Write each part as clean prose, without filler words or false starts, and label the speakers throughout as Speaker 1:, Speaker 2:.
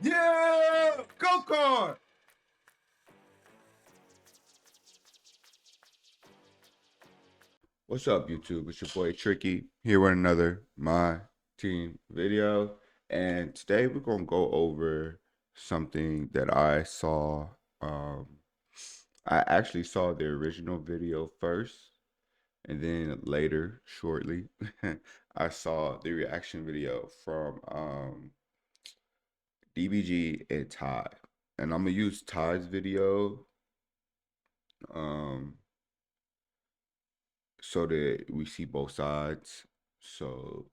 Speaker 1: Yeah! Go card! What's up, YouTube? It's your boy Tricky here with another My Team video. And today we're going to go over something that I saw. I actually saw the original video first, and then later, shortly, I saw the reaction video from DBG and Ty. And I'm going to use Ty's video um, so that we see both sides. So,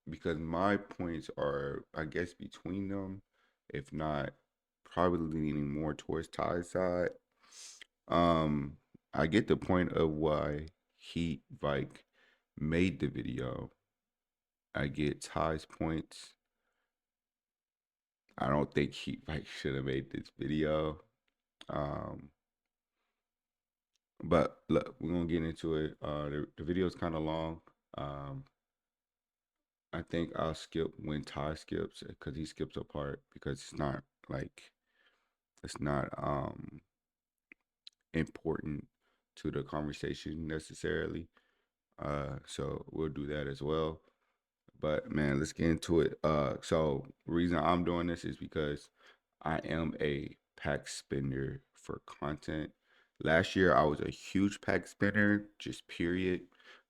Speaker 1: because my points are, I guess, between them, if not, probably leaning more towards Ty's side. Um, I get the point of why Heat Vike made the video. I get Ty's points. I don't think Heat Vike should have made this video. Um, but look, we're gonna get into it. The video is kind of long. I think I'll skip when Ty skips because he skips a part because it's not important to the conversation necessarily. So we'll do that as well. But man, let's get into it. So the reason I'm doing this is because I am a pack spender for content. Last year I was a huge pack spender, just period.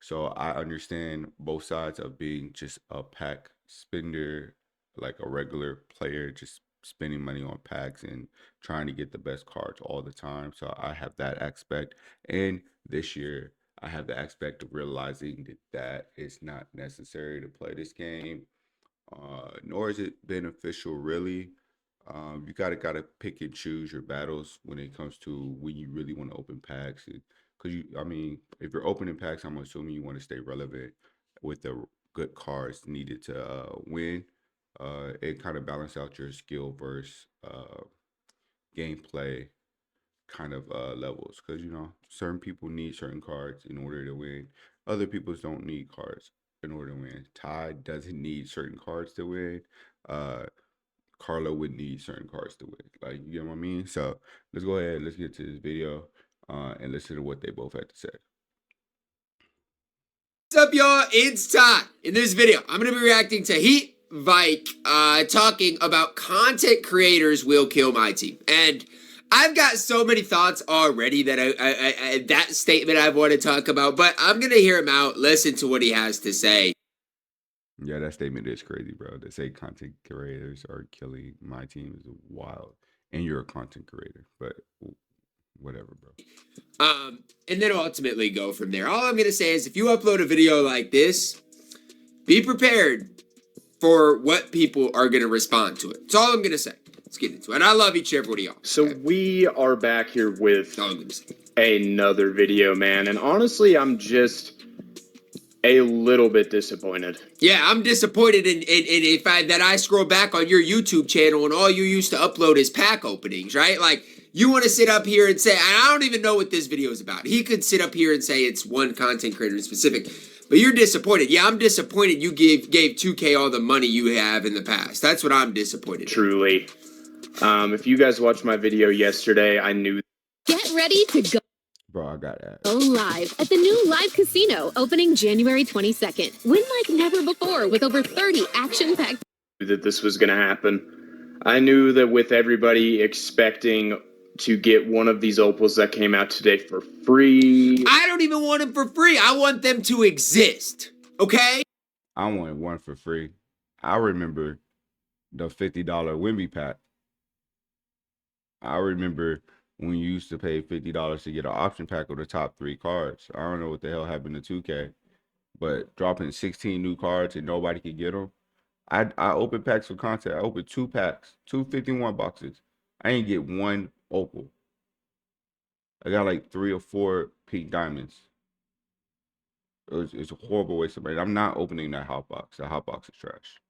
Speaker 1: So I understand both sides of being just a pack spender, like a regular player, just spending money on packs and trying to get the best cards all the time. So I have that aspect. And this year I have the aspect of realizing that that is not necessary to play this game, nor is it beneficial really. You gotta pick and choose your battles when it comes to when you really want to open packs, because I mean, if you're opening packs, I'm assuming you want to stay relevant with the good cards needed to win. It kind of balance out your skill versus gameplay kind of levels, because certain people need certain cards in order to win. Other people don't need cards in order to win. Ty doesn't need certain cards to win. Uh, Carlo would need certain cards to win. Like, you get what I mean? So let's go ahead. Let's get to this video and listen to what they both had to say.
Speaker 2: What's up, y'all? It's Ty. In this video, I'm going to be reacting to Heat Vike talking about content creators will kill my team. And I've got so many thoughts already that that statement I want to talk about, but I'm going to hear him out, listen to what he has to say.
Speaker 1: Yeah, that statement is crazy, bro. To say content creators are killing my team is wild. And you're a content creator, but whatever, bro.
Speaker 2: And then ultimately go from there. All I'm going to say is if you upload a video like this, be prepared for what people are going to respond to it. That's all I'm going to say. Let's get into it. And I love each and every one of y'all.
Speaker 3: So we are back here with another video, man. And honestly, I'm just a little bit disappointed.
Speaker 2: Yeah, I'm disappointed in if that I scroll back on your YouTube channel and all you used to upload is pack openings, right? Like, you want to sit up here and say, I don't even know what this video is about. He could sit up here and say it's one content creator in specific, but you're disappointed. Yeah, I'm disappointed you gave 2K all the money you have in the past. That's what I'm disappointed in.
Speaker 3: Truly. If you guys watched my video yesterday, I knew.
Speaker 4: Get ready to go.
Speaker 1: Bro, I got that.
Speaker 4: Go live at the new Live Casino opening January 22nd. Win like never before with over 30 action-packed.
Speaker 3: That this was going to happen. I knew that with everybody expecting to get one of these opals that came out today for free.
Speaker 2: I don't even want them for free. I want them to exist. Okay?
Speaker 1: I want one for free. I remember the $50 Wimby pack. I remember when you used to pay $50 to get an option pack of the top 3 cards. I don't know what the hell happened to 2K, but dropping 16 new cards and nobody could get them. I opened packs for content. I opened 2 packs, 2 51 boxes. I didn't get one opal. I got like 3 or 4 pink diamonds. It's a horrible waste of money. I'm not opening that hot box. That hot box is trash.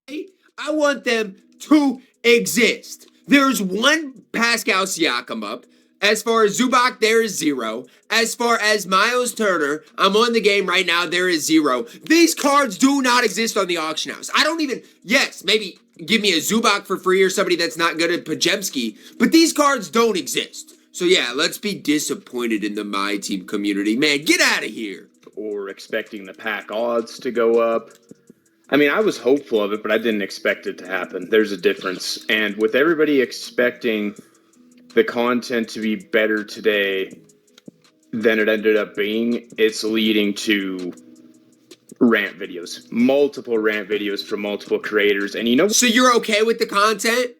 Speaker 2: I want them to exist. There's one Pascal Siakam up. As far as Zubac, there is 0. As far as Miles Turner, I'm on the game right now, there is 0. These cards do not exist on the auction house. I don't even, yes, maybe give me a Zubac for free or somebody that's not good at Pajemski, but these cards don't exist. So yeah, let's be disappointed in the MyTEAM community. Man, get out of here.
Speaker 3: Or expecting the pack odds to go up. I mean, I was hopeful of it, but I didn't expect it to happen. There's a difference. And with everybody expecting the content to be better today than it ended up being, it's leading to rant videos. Multiple rant videos from multiple creators. And you know,
Speaker 2: so you're okay with the content?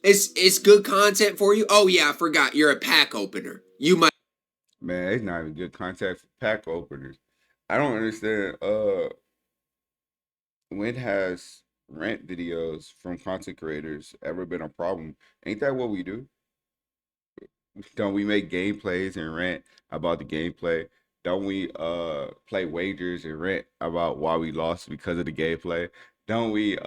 Speaker 2: It's good content for you? Oh yeah, I forgot. You're a pack opener. You might.
Speaker 1: Man, it's not even good contact for pack openers. I don't understand. When has rant videos from content creators ever been a problem? Ain't that what we do? Don't we make gameplays and rant about the gameplay? Don't we play wagers and rant about why we lost because of the gameplay? Don't we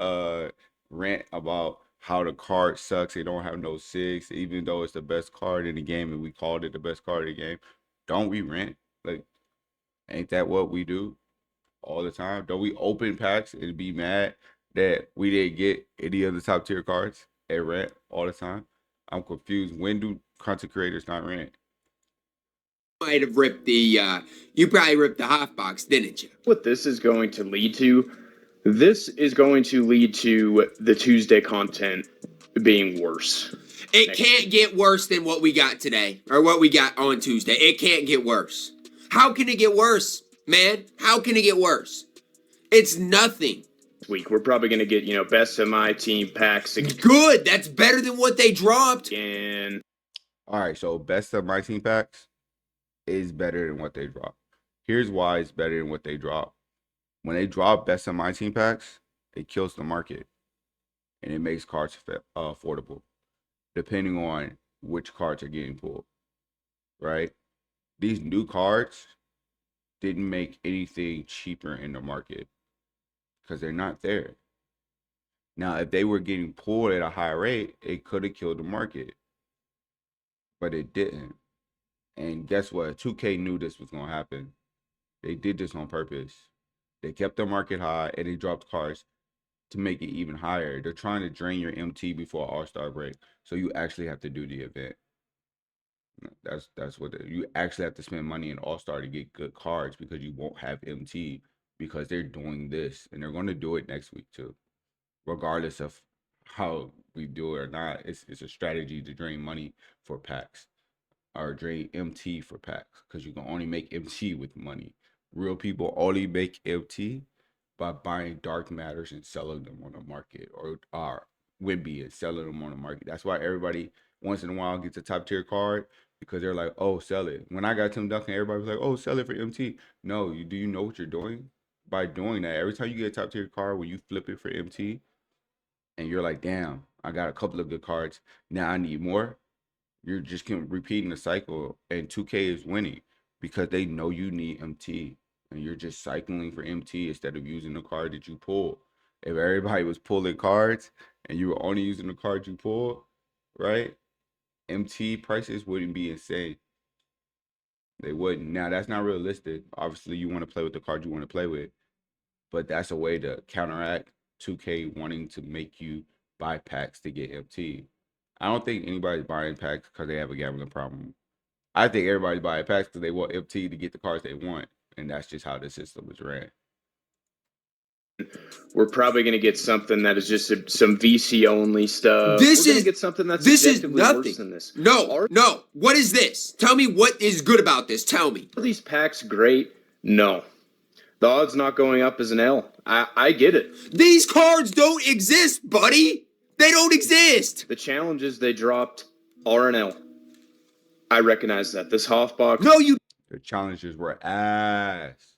Speaker 1: rant about how the card sucks, it don't have no six, even though it's the best card in the game and we called it the best card in the game? Don't we rant? Like, ain't that what we do all the time? Don't we open packs and be mad that we didn't get any of the top tier cards and rant all the time? I'm confused. When do content creators not rant?
Speaker 2: Might have ripped the you probably ripped the half box, didn't you?
Speaker 3: what this is going to lead to, this is going to lead to the Tuesday content being worse.
Speaker 2: It can't get worse than what we got today or what we got on Tuesday. It can't get worse. How can it get worse, man? How can it get worse? It's nothing.
Speaker 3: Week we're probably going to get, you know, best of my team packs
Speaker 2: Good. That's better than what they dropped.
Speaker 3: again.
Speaker 1: All right, so best of my team packs is better than what they drop. Here's why it's better than what they drop. When they drop best of my team packs, it kills the market and it makes cards affordable, depending on which cards are getting pulled, right? These new cards didn't make anything cheaper in the market because they're not there. Now, if they were getting pulled at a high rate, it could have killed the market, but it didn't. And guess what? 2K knew this was going to happen. They did this on purpose. They kept the market high and they dropped cards to make it even higher. They're trying to drain your MT before All-Star break. So you actually have to do the event. That's what you actually have to spend money in All-Star to get good cards because you won't have MT because they're doing this and they're going to do it next week too. Regardless of how we do it or not, it's a strategy to drain money for packs or drain MT for packs because you can only make MT with money. Real people only make MT by buying dark matters and selling them on the market, or Wimby and selling them on the market. That's why everybody once in a while gets a top tier card because they're like, oh, sell it. When I got Tim Duncan, everybody was like, oh, sell it for MT. No, do you know what you're doing? By doing that, every time you get a top tier card, when you flip it for MT and you're like, damn, I got a couple of good cards, now I need more. You're just repeating the cycle, and 2K is winning because they know you need MT, and you're just cycling for MT instead of using the card that you pulled. If everybody was pulling cards and you were only using the card you pulled, right? MT prices wouldn't be insane. They wouldn't. Now, that's not realistic. Obviously, you want to play with the card you want to play with, but that's a way to counteract 2K wanting to make you buy packs to get MT. I don't think anybody's buying packs because they have a gambling problem. I think everybody's buying packs because they want MT to get the cards they want, and that's just how the system is ran.
Speaker 3: We're probably going to get something that is just some VC only stuff.
Speaker 2: This
Speaker 3: We're going
Speaker 2: is
Speaker 3: to get something that's
Speaker 2: this is
Speaker 3: objectively
Speaker 2: nothing.
Speaker 3: worse than this.
Speaker 2: No. What is this? Tell me what is good about this. Tell me.
Speaker 3: Are these packs great? No. The odds not going up is an L. I get it.
Speaker 2: These cards don't exist, buddy. They don't exist.
Speaker 3: The challenges they dropped are an L. I recognize that. This Hoffbox.
Speaker 2: No, you.
Speaker 1: The challenges were ass.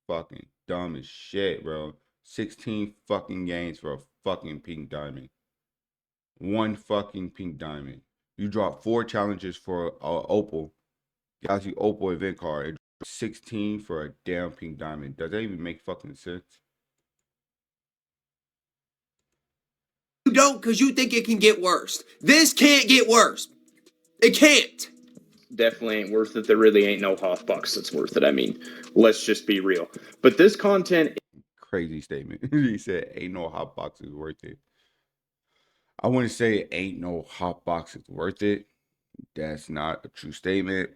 Speaker 1: Fucking dumb as shit, bro. 16 fucking games for a fucking pink diamond. One fucking pink diamond. You dropped 4 challenges for Opal. Galaxy Opal event card. And 16 for a damn pink diamond. Does that even make fucking sense?
Speaker 2: You don't because you think it can get worse. This can't get worse. It can't.
Speaker 3: definitely ain't worth it. There really ain't no half box that's worth it. I mean, let's just be real. But this content,
Speaker 1: Crazy statement. He said, "Ain't no hot boxes worth it." I wouldn't say ain't no hot boxes worth it. That's not a true statement.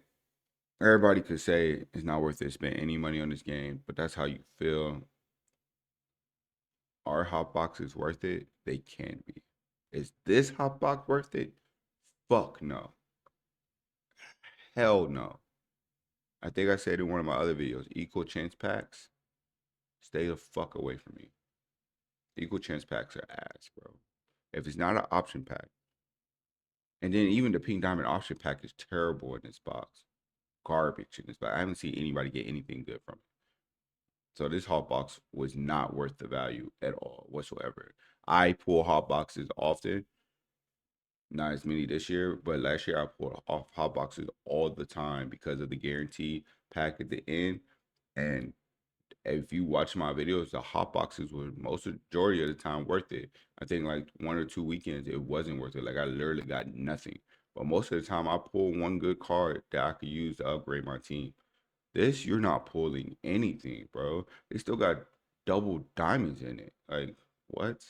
Speaker 1: Everybody could say it's not worth it to spend any money on this game, but that's how you feel. Are hot boxes worth it? They can be. Is this hot box worth it? Fuck no. Hell no. I think I said in one of my other videos, equal chance packs, stay the fuck away from me. Equal chance packs are ass, bro. If it's not an option pack, and then even the pink diamond option pack is terrible in this box. Garbage in this box. I haven't seen anybody get anything good from it. So this hot box was not worth the value at all whatsoever. I pull hot boxes often. Not as many this year, but last year I pulled off hot boxes all the time because of the guarantee pack at the end. And if you watch my videos, the hot boxes were majority of the time worth it. I think like 1 or 2 weekends it wasn't worth it. Like I literally got nothing. But most of the time I pull one good card that I could use to upgrade my team. This, you're not pulling anything, bro. They still got double diamonds in it. Like, what?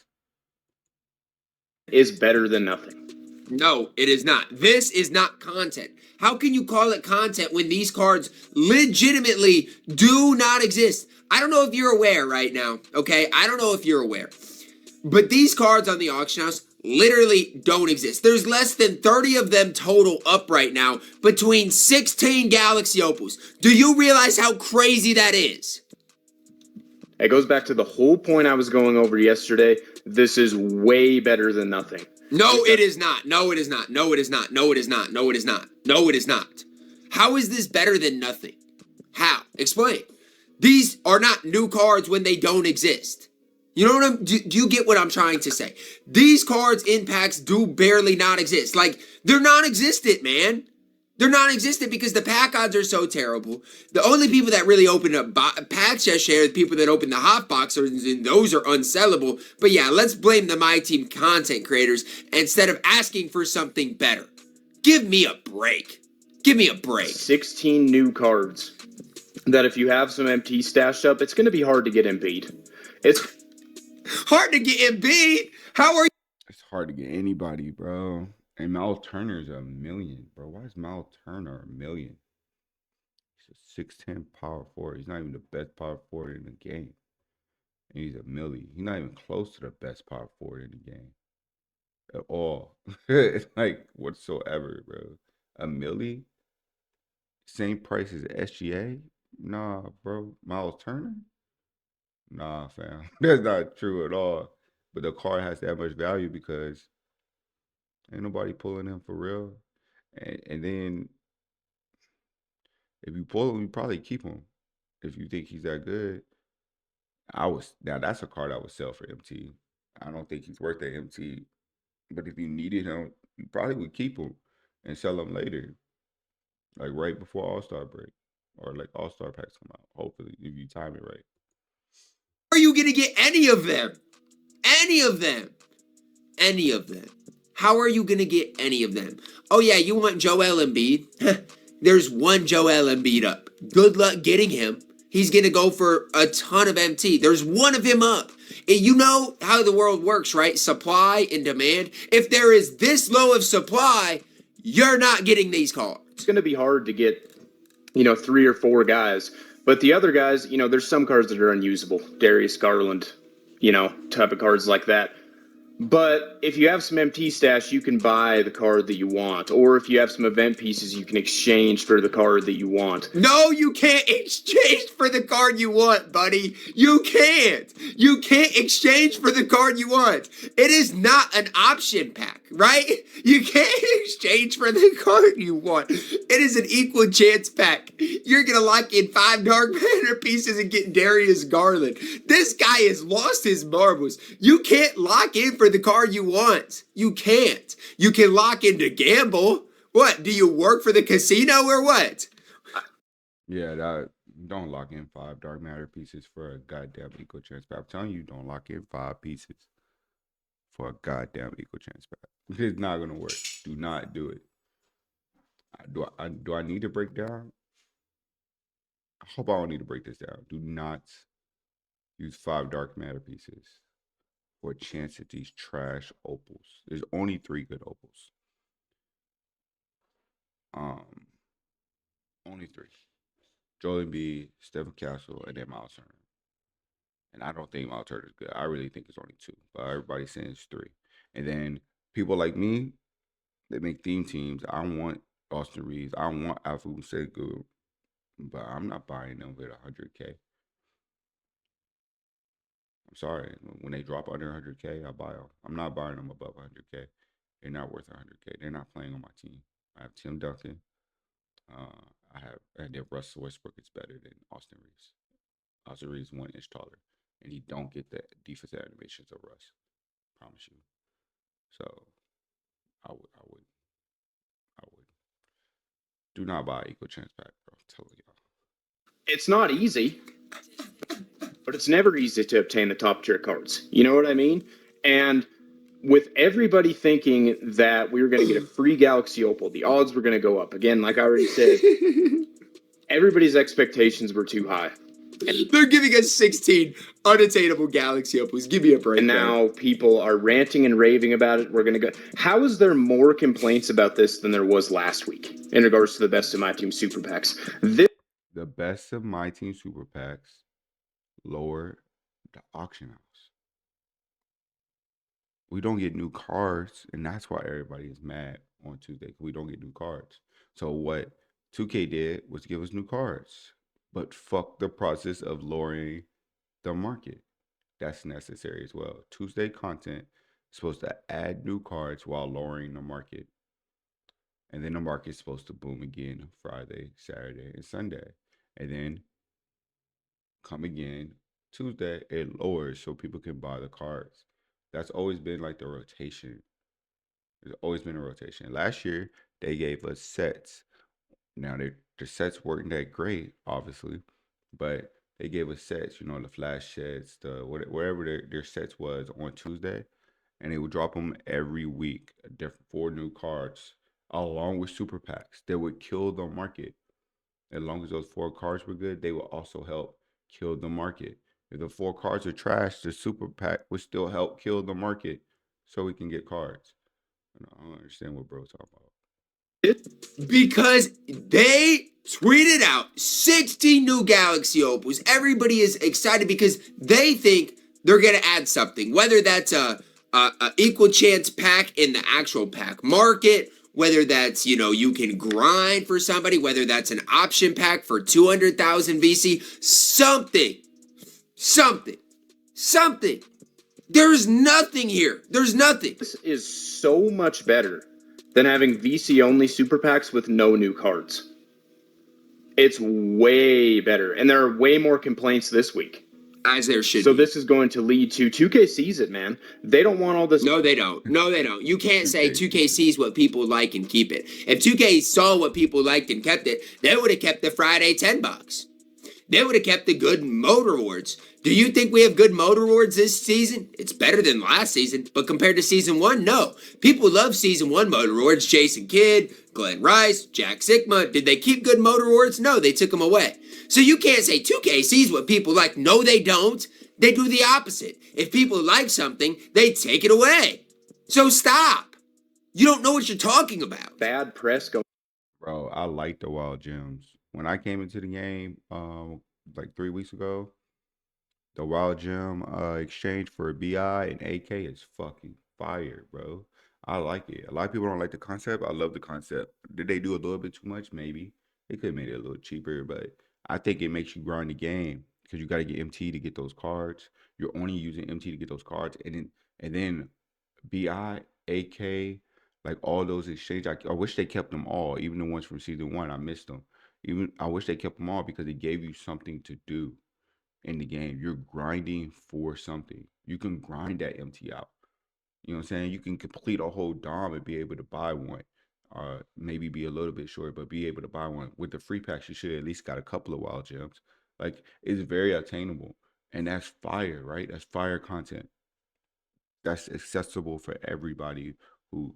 Speaker 3: is better than nothing.
Speaker 2: No, it is not. This is not content. How can you call it content when these cards legitimately do not exist? I don't know if you're aware right now, okay? I don't know if you're aware. But these cards on the auction house literally don't exist. There's less than 30 of them total up right now between 16 Galaxy Opals. Do you realize how crazy that is?
Speaker 3: It goes back to the whole point I was going over yesterday. This is way better than nothing.
Speaker 2: No, it is not. No, it is not. No, it is not. No, it is not. No, it is not. No, it is not. How is this better than nothing? How? Explain. These are not new cards when they don't exist. You know what I'm... Do you get what I'm trying to say? These cards in packs do barely not exist. Like, they're non-existent, man. They're non-existent because the pack odds are so terrible. The only people that really open up packs yesterday are the people that open the hot boxers, and those are unsellable. But yeah, let's blame the MyTEAM content creators instead of asking for something better. Give me a break. Give me a break.
Speaker 3: 16 new cards that if you have some MT stashed up, it's going to be hard to get Embiid. It's
Speaker 2: hard to get Embiid? How are you?
Speaker 1: It's hard to get anybody, bro. And Miles Turner's $1 million, bro. Why is Miles Turner $1 million? He's a 6'10" power forward. He's not even the best power forward in the game. And he's $1 million. He's not even close to the best power forward in the game. At all. Like, whatsoever, bro. $1 million? Same price as SGA? Nah, bro. Miles Turner? Nah, fam. That's not true at all. But the card has that much value because ain't nobody pulling him for real. And then if you pull him, you probably keep him. If you think he's that good. Now that's a card I would sell for MT. I don't think he's worth that MT. But if you needed him, you probably would keep him and sell him later. Like right before All-Star break. Or like All-Star packs come out. Hopefully, if you time it right.
Speaker 2: Are you gonna get any of them? Any of them? Any of them? How are you gonna get any of them? Oh yeah, you want Joel Embiid? There's one Joel Embiid up. Good luck getting him. He's gonna go for a ton of MT. There's one of him up. And you know how the world works, right? Supply and demand. If there is this low of supply, you're not getting these cards.
Speaker 3: It's going to be hard to get, 3 or 4 guys. But the other guys, there's some cards that are unusable. Darius Garland, type of cards like that. But if you have some MT stash, you can buy the card that you want. Or if you have some event pieces, you can exchange for the card that you want.
Speaker 2: No, you can't exchange for the card you want, buddy. You can't. You can't exchange for the card you want. It is not an option pack, right? You can't exchange for the card you want. It is an equal chance pack. You're going to lock in 5 Dark Matter pieces and get Darius Garland. This guy has lost his marbles. You can't lock in for the card you want. You can't. You can lock in to gamble. What? Do you work for the casino or what?
Speaker 1: Yeah, don't lock in 5 Dark Matter pieces for a goddamn equal chance pack. I'm telling you, don't lock in 5 pieces for a goddamn equal chance pack. It's not gonna work. Do not do it. Do I need to break down? I hope I don't need to break this down. Do not use 5 dark matter pieces for a chance at these trash opals. There's only 3 good opals. Um, only 3. Joel Embiid, Stephen Castle, and then Miles Turner. And I don't think Miles Turner is good. I really think it's only 2, but everybody's saying it's 3. And then people like me that make theme teams, I want Austin Reeves, I want Alpha Sengun, but I'm not buying them with 100K. I'm sorry. When they drop under 100K, I buy them. I'm not buying them above 100K. They're not worth 100K. They're not playing on my team. I have Tim Duncan. And then Russell Westbrook is better than Austin Reeves. Austin Reeves 1 inch taller, and he don't get the defensive animations of Russ. Promise you. So I would. Do not buy Equal Chance Pack, bro. I'm telling y'all.
Speaker 3: It's not easy, but it's never easy to obtain the top tier cards. You know what I mean? And with everybody thinking that we were going to get a free Galaxy Opal, the odds were going to go up. Again, like I already said, everybody's expectations were too high.
Speaker 2: They're giving us 16 unattainable Galaxy Opals. Give me a break.
Speaker 3: And now people are ranting and raving about it. We're going to go. How is there more complaints about this than there was last week in regards to the best of my team super packs?
Speaker 1: The best of my team super packs lower the auction house. We don't get new cards, and that's why everybody is mad on Tuesday. We don't get new cards. So what 2K did was give us new cards, but fuck the process of lowering the market. That's necessary as well. Tuesday content is supposed to add new cards while lowering the market. And then the market's supposed to boom again Friday, Saturday, and Sunday. And then come again Tuesday, it lowers so people can buy the cards. That's always been like the rotation. There's always been a rotation. Last year, they gave us sets. Now, the sets weren't that great, obviously, but they gave us sets, the flash sets, whatever their sets was on Tuesday, and they would drop them every week, different 4 new cards, along with super packs that would kill the market. As long as those 4 cards were good, they will also help kill the market. If the 4 cards are trash, the super pack would still help kill the market so we can get cards. I don't understand what bro's talking about.
Speaker 2: Because they tweeted out 60 new Galaxy Opals. Everybody is excited because they think they're going to add something, whether that's a equal chance pack in the actual pack market, whether that's, you can grind for somebody, whether that's an option pack for 200,000 VC, something. There's nothing here. There's nothing.
Speaker 3: This is so much better than having VC only super packs with no new cards. It's way better, and there are way more complaints this week.
Speaker 2: As there should
Speaker 3: So
Speaker 2: be.
Speaker 3: this is going to lead to 2K sees it, man. They don't want all this.
Speaker 2: No, they don't. You can't say 2K sees what people like and keep it. If 2K saw what people liked and kept it, they would have kept the Friday $10. They would have kept the good mode rewards. Do you think we have good mode rewards this season? It's better than last season, but compared to season 1, no. People love season 1 mode rewards. Jason Kidd, Glenn Rice, Jack Sigma. Did they keep good mode rewards? No, they took them away. So you can't say 2K sees what people like. No, they don't. They do the opposite. If people like something, they take it away. So stop. You don't know what you're talking about.
Speaker 3: Bad press going.
Speaker 1: Bro, I like the wild gems. When I came into the game, like 3 weeks ago, the wild gem exchange for BI and AK is fucking fire, bro. I like it. A lot of people don't like the concept. I love the concept. Did they do a little bit too much? Maybe. They could have made it a little cheaper, but I think it makes you grind the game because you got to get MT to get those cards. You're only using MT to get those cards, and then BI, AK, like all those exchanges. I wish they kept them all, even the ones from season 1. I missed them. Even I wish they kept them all because it gave you something to do in the game. You're grinding for something. You can grind that MT out. You know what I'm saying? You can complete a whole DOM and be able to buy one. Maybe be a little bit short, but be able to buy one. With the free packs, you should at least got a couple of wild gems. Like, it's very attainable. And that's fire, right? That's fire content. That's accessible for everybody who,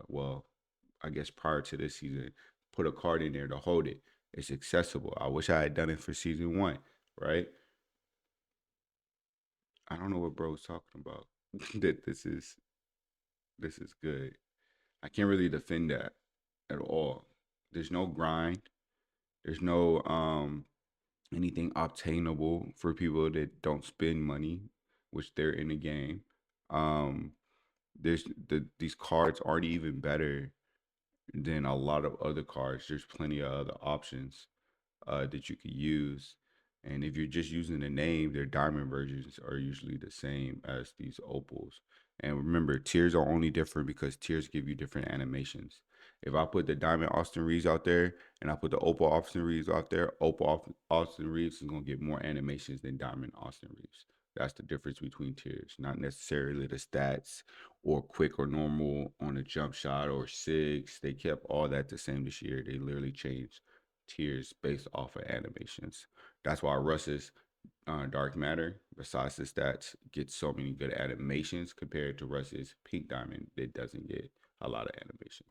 Speaker 1: well, I guess prior to this season, put a card in there to hold it. It's accessible. I wish I had done it for season 1, right? I don't know what bro's talking about. That this is good. I can't really defend that at all. There's no grind. There's no anything obtainable for people that don't spend money, which they're in the game. Um, these cards aren't even better than a lot of other cards. There's plenty of other options that you could use. And if you're just using the name, their diamond versions are usually the same as these opals. And remember, tiers are only different because tiers give you different animations. If I put the diamond Austin Reeves out there and I put the opal Austin Reeves out there, Austin Reeves is going to get more animations than diamond Austin Reeves. That's the difference between tiers, not necessarily the stats or quick or normal on a jump shot or six. They kept all that the same this year. They literally changed tiers based off of animations. That's why Russ's Dark Matter, besides the stats, gets so many good animations compared to Russ's Pink Diamond that doesn't get a lot of animations.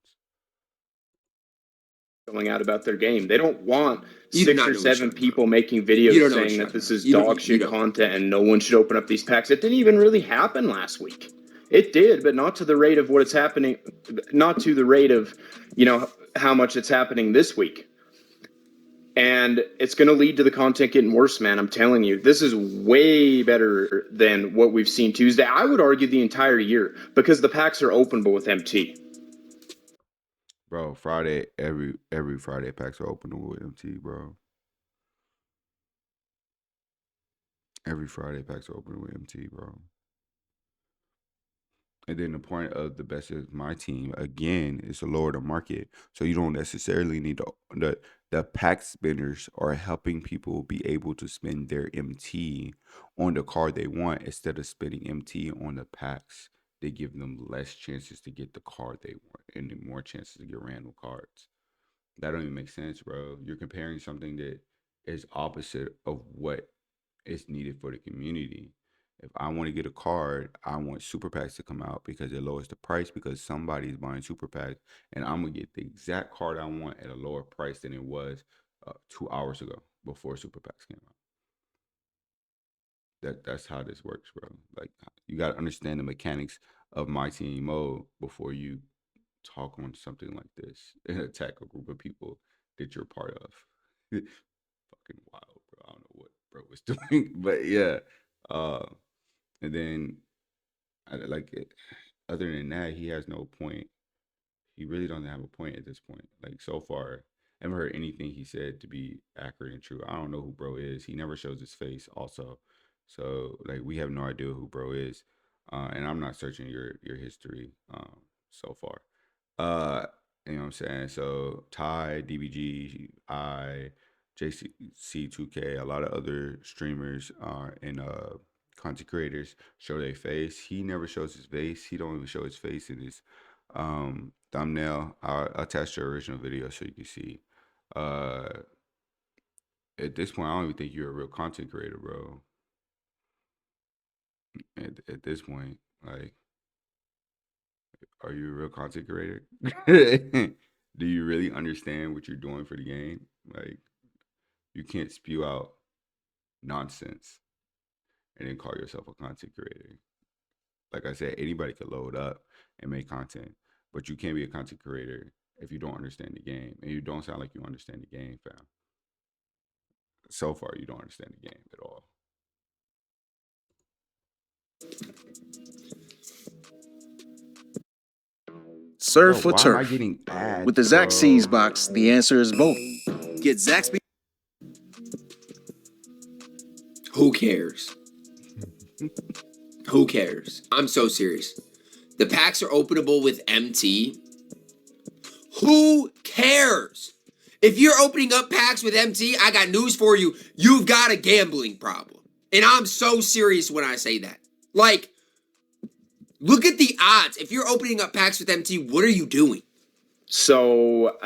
Speaker 3: Going out about their game. They don't want
Speaker 2: You do
Speaker 3: 6
Speaker 2: not
Speaker 3: or
Speaker 2: know what you're
Speaker 3: 7
Speaker 2: talking
Speaker 3: people
Speaker 2: about.
Speaker 3: making
Speaker 2: You
Speaker 3: videos
Speaker 2: don't know what
Speaker 3: saying
Speaker 2: you're
Speaker 3: that
Speaker 2: talking
Speaker 3: this
Speaker 2: about.
Speaker 3: is
Speaker 2: You don't-
Speaker 3: dog
Speaker 2: you
Speaker 3: shit
Speaker 2: don't.
Speaker 3: content and no one should open up these packs. It didn't even really happen last week. It did, but not to the rate of what it's happening, not to the rate of, you know, how much it's happening this week. And it's going to lead to the content getting worse, man. I'm telling you, this is way better than what we've seen Tuesday. I would argue the entire year because the packs are openable with MT.
Speaker 1: Bro, Friday, every Friday packs are open with MT, bro. Every Friday packs are open with MT, bro. And then the point of the best of my team again is to lower the market, so you don't necessarily need the pack spinners are helping people be able to spend their MT on the card they want instead of spending MT on the packs. They give them less chances to get the card they want and then more chances to get random cards. That don't even make sense, bro. You're comparing something that is opposite of what is needed for the community. If I want to get a card, I want super packs to come out because it lowers the price because somebody's buying super packs, and I'm gonna get the exact card I want at a lower price than it was 2 hours ago before super packs came out. That's how this works, bro. Like you gotta understand the mechanics of my team mode before you talk on something like this and attack a group of people that you're part of. Fucking wild, bro. I don't know what bro was doing, but yeah. Uh, and then like other than that, he has no point. He really doesn't have a point at this point. Like so far, I haven't heard anything he said to be accurate and true. I don't know who bro is. He never shows his face also. So like we have no idea who bro is. And I'm not searching your history so far. You know what I'm saying? So Ty, DBG, JC2K, a lot of other streamers and content creators show their face. He never shows his face. He don't even show his face in his thumbnail. I'll attach the original video so you can see. At this point, I don't even think you're a real content creator, bro. At this point, like, are you a real content creator? Do you really understand what you're doing for the game? Like, you can't spew out nonsense and then call yourself a content creator. Like I said, anybody could load up and make content, but you can't be a content creator if you don't understand the game, and you don't sound like you understand the game, fam. So far, you don't understand the game at all.
Speaker 5: Surf
Speaker 1: Bro,
Speaker 5: or
Speaker 1: why am I
Speaker 5: turf?
Speaker 1: getting ads,
Speaker 5: With the Zach
Speaker 1: bro?
Speaker 5: C's box, the answer is both. Get Zaxby.
Speaker 2: Who cares? Who cares? I'm so serious. The packs are openable with MT. Who cares? If you're opening up packs with MT, I got news for you. You've got a gambling problem. And I'm so serious when I say that. Like, look at the odds. If you're opening up packs with MT, what are you doing?
Speaker 3: So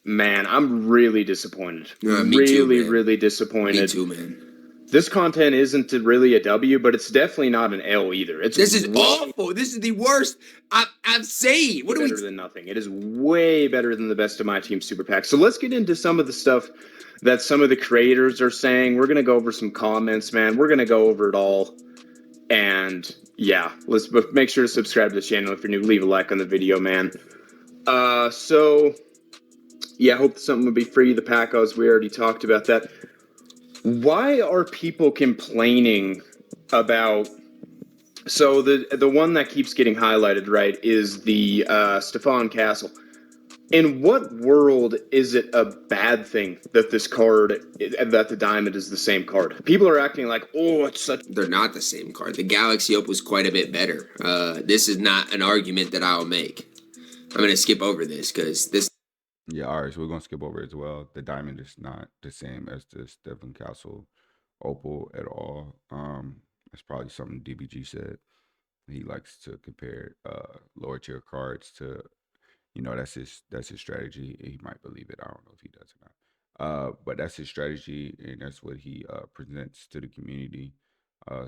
Speaker 3: man, I'm really disappointed.
Speaker 2: Me too, man.
Speaker 3: Really disappointed.
Speaker 2: Me too, man.
Speaker 3: This content isn't really a W, but it's definitely not an L either.
Speaker 2: This is awful. This is the worst I've seen. What
Speaker 3: better than nothing. It is way better than the best of my team super pack. So let's get into some of the stuff that some of the creators are saying. We're gonna go over some comments, man. We're gonna go over it all. And yeah, let's make sure to subscribe to the channel if you're new. Leave a like on the video, man. So yeah, hope something will be free. The Pacos, we already talked about that. Why are people complaining about? So the one that keeps getting highlighted, right, is the Stefan Castle. In what world is it a bad thing that this card, that the diamond is the same card? People are acting like, oh, it's such.
Speaker 2: They're not the same card. The Galaxy Op was quite a bit better. This is not an argument that I'll make. I'm gonna skip over this because this.
Speaker 1: Yeah, all right, so we're gonna skip over it as well. The diamond is not the same as the Stephen Castle opal at all. That's probably something DBG said. He likes to compare lower tier cards to, you know, that's his strategy. He might believe it. I don't know if he does or not. But that's his strategy, and that's what he presents to the community.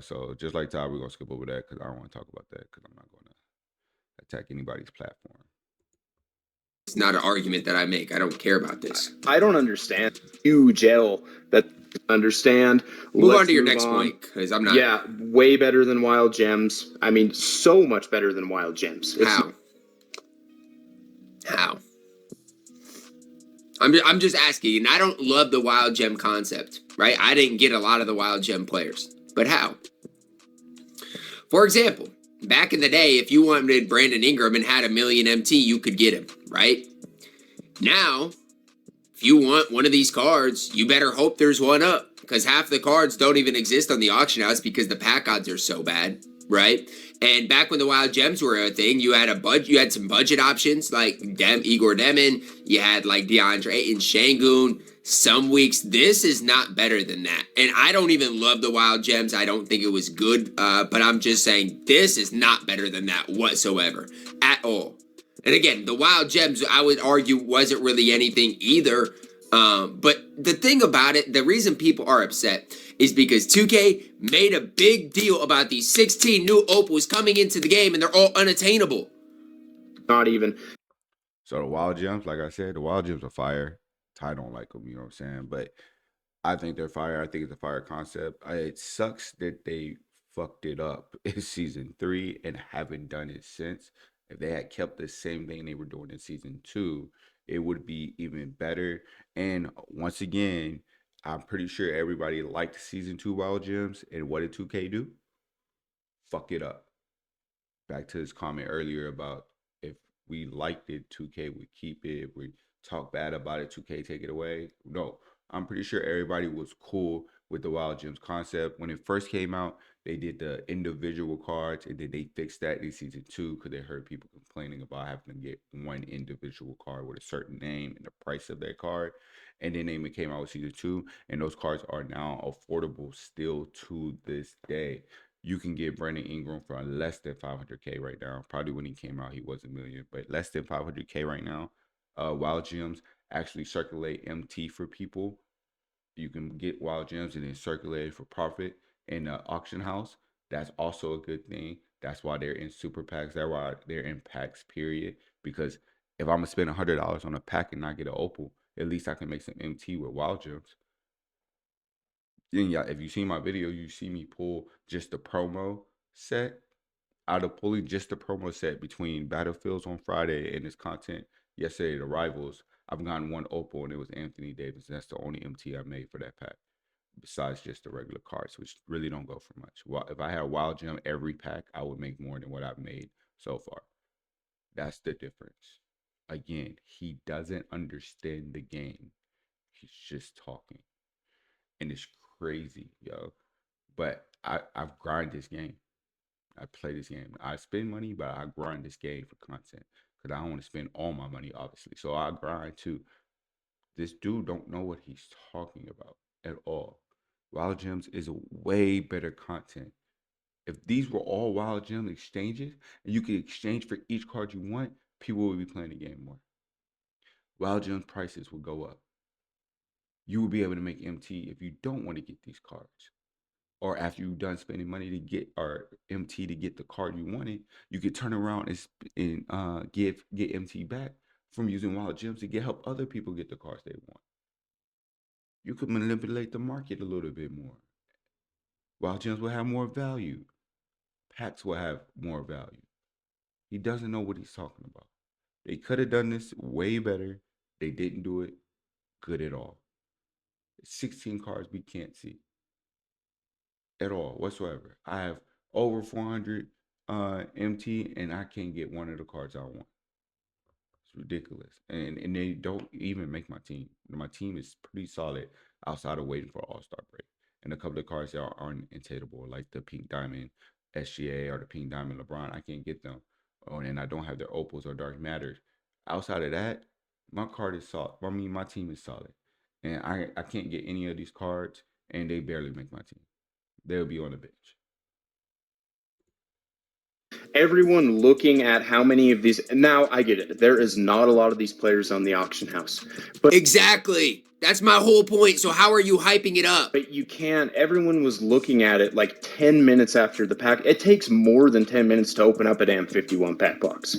Speaker 1: So just like Todd, we're gonna skip over that because I don't want to talk about that because I'm not gonna attack anybody's platform.
Speaker 2: It's not an argument that I make. I don't care about this.
Speaker 3: I don't understand. Huge L that understand.
Speaker 2: Move on to your next point because I'm not.
Speaker 3: Yeah, way better than Wild Gems. I mean, so much better than Wild Gems.
Speaker 2: How? I'm just asking, and I don't love the Wild Gem concept, right? I didn't get a lot of the Wild Gem players, but how? For example, back in the day, if you wanted Brandon Ingram and had 1 million MT, you could get him, right? Now, if you want one of these cards, you better hope there's one up because half the cards don't even exist on the auction house because the pack odds are so bad, right? And back when the Wild Gems were a thing, you had you had some budget options like Igor Demon, you had like DeAndre Ayton, Şengün. Some weeks, this is not better than that. And I don't even love the Wild Gems. I don't think it was good, but I'm just saying this is not better than that whatsoever at all. And again, the Wild Gems, I would argue, wasn't really anything either. But the thing about it, the reason people are upset is because 2K made a big deal about these 16 new opals coming into the game and they're all unattainable.
Speaker 3: Not even.
Speaker 1: So the Wild Gems, like I said, the Wild Gems are fire. Ty don't like them, you know what I'm saying? But I think they're fire. I think it's a fire concept. It sucks that they fucked it up in season 3 and haven't done it since. If they had kept the same thing they were doing in season 2, it would be even better. And once again, I'm pretty sure everybody liked season 2 Wild Gems. And what did 2K do? Fuck it up. Back to his comment earlier about if we liked it, 2K would keep it. If we talk bad about it, 2K take it away. No, I'm pretty sure everybody was cool with the Wild Gems concept. When it first came out, they did the individual cards, and then they fixed that in season 2 because they heard people complaining about having to get one individual card with a certain name and the price of that card. And then they came out with season 2, and those cards are now affordable still to this day. You can get Brandon Ingram for less than 500K right now. Probably when he came out, he was a million, but less than 500K right now. Wild Gems actually circulate MT for people. You can get Wild Gems and then circulate it for profit in the auction house. That's also a good thing. That's why they're in super packs. That's why they're in packs, period. Because if I'm going to spend $100 on a pack and not get an opal, at least I can make some MT with Wild Gems. Then, yeah, if you see my video, you see me pull just the promo set. Out of pulling just the promo set between Battlefields on Friday and this content yesterday, the Rivals, I've gotten one opal, and it was Anthony Davis. That's the only MT I made for that pack, besides just the regular cards, which really don't go for much. Well, if I had a Wild Gem every pack, I would make more than what I've made so far. That's the difference. Again, he doesn't understand the game. He's just talking. And it's crazy, yo. But I've grinded this game. I play this game. I spend money, but I grind this game for content because I don't want to spend all my money, obviously. So I grind too. This dude don't know what he's talking about at all. Wild Gems is a way better content. If these were all Wild Gem exchanges and you could exchange for each card you want, people would be playing the game more. Wild Gems prices would go up. You will be able to make MT if you don't want to get these cards. or after you've done spending money to get or MT to get the card you wanted, you could turn around and get MT back from using wild gems to help other people get the cards they want. You could manipulate the market a little bit more. Wild gems will have more value. Packs will have more value. He doesn't know what he's talking about. They could have done this way better. They didn't do it good at all. 16 cards we can't see at all whatsoever. I have over 400 MT and I can't get one of the cards I want. It's ridiculous. And they don't even make my team. My team is pretty solid outside of waiting for All-Star break. And a couple of cards that aren't intatable, like the Pink Diamond SGA or the Pink Diamond LeBron. I can't get them. Oh, and I don't have their Opals or Dark Matters. Outside of that, my card is solid. I mean, my team is solid. And I can't get any of these cards, and they barely make my team. They'll be on the bench.
Speaker 3: Everyone looking at how many of these, now I get it. There is not a lot of these players on the auction house. But
Speaker 2: Exactly. That's my whole point. So how are you hyping it up?
Speaker 3: But you can't, everyone was looking at it like 10 minutes after the pack. It takes more than 10 minutes to open up a damn 51 pack box.